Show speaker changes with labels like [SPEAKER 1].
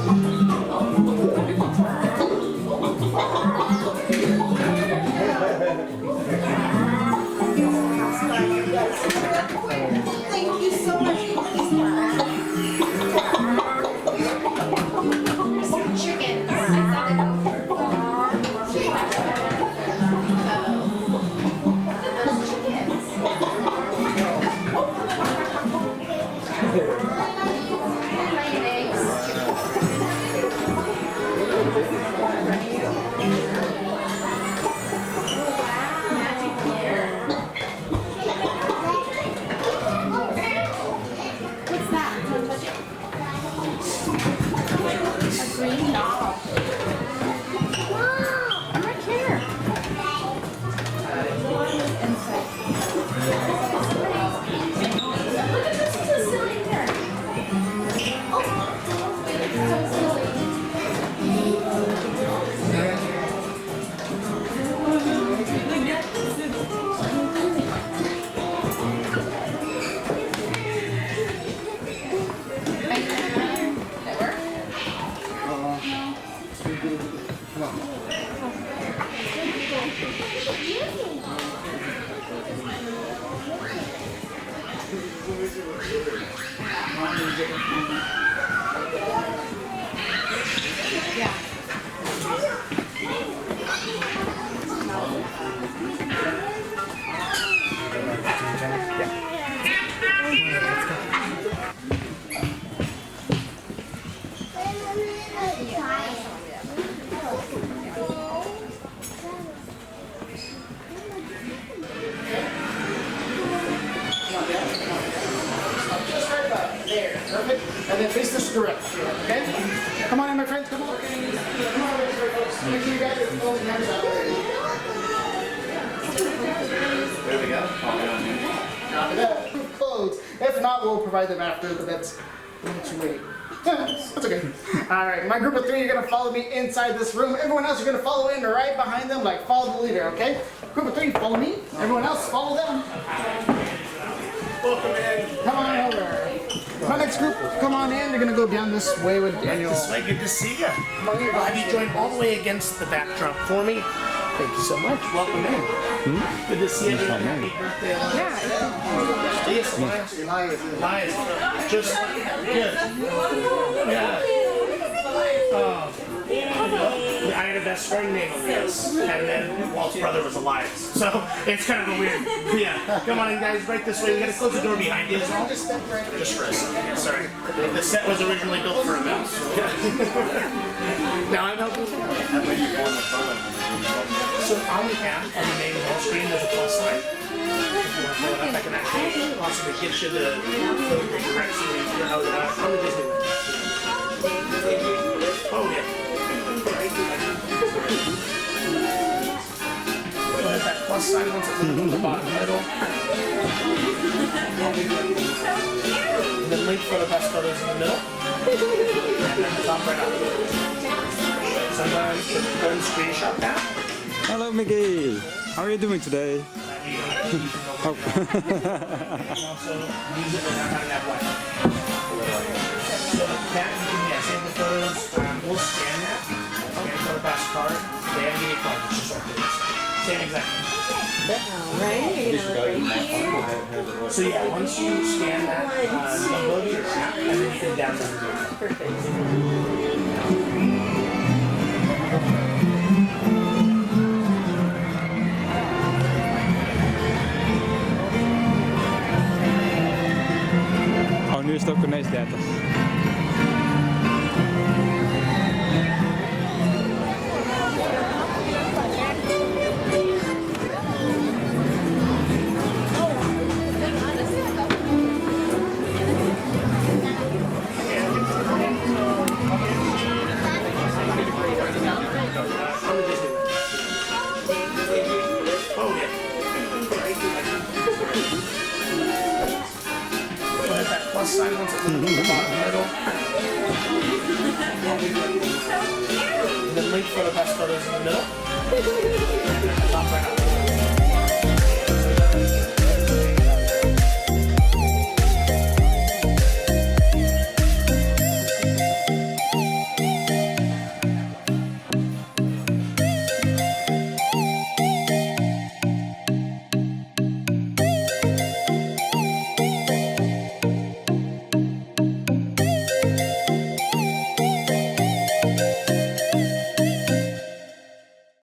[SPEAKER 1] Thank you so much. Chicken.
[SPEAKER 2] And then face this direction, okay? Come on in, my friends, come on. Come on, folks. Make sure you guys are pulling hands out there.
[SPEAKER 3] There we go.
[SPEAKER 2] Copy that. Proof clothes. If not, we'll provide them after, but that's a little too late. That's okay. Alright, my group of 3, you're going to follow me inside this room. Everyone else, you're going to follow in right behind them, like follow the leader, okay? Group of 3, follow me. Everyone else, follow them.
[SPEAKER 3] Welcome in.
[SPEAKER 2] Come on over. My next group, come on in. They're going to go down this way with Daniel.
[SPEAKER 4] This way, good to see you.
[SPEAKER 2] Come on in.
[SPEAKER 4] Have you joined all the way against the backdrop for me?
[SPEAKER 2] Thank you so much.
[SPEAKER 4] Welcome in. Good to see you. Happy birthday, Elias. Yes, Elias. Just good. Yeah. I had a best friend named Elias, and then Walt's brother was Elias. So it's kind of a weird. Yeah. Come on in, guys. Right this way. We gotta close the door behind you as well. Just for a second. Yeah, sorry. The set was originally built for a mouse. Now I'm helping. So on the app, on the main home screen, there's a plus sign. If you want to pull it up, I can actually possibly get you the correct screen for how it's on the Disneyland. Oh, yeah. So hit that plus sign once it's on the bottom middle. And then link for the best photos in the middle. And then top right up. Sometimes you can go and screenshot that.
[SPEAKER 5] Hello, Miguel. How are you doing today?
[SPEAKER 4] Oh. Also, use it without having that white. So that you can save the photos. We'll scan that. Scan for the best card. They have unique cards. It's just like this. Same exact thing. So yeah, once you scan that, upload your app, and then you can download it. Perfect.
[SPEAKER 5] Oh, nu is het ook ineens 30.
[SPEAKER 4] Plus sign once it's on the bottom middle. And then link for the best photos in the middle. And then top right up.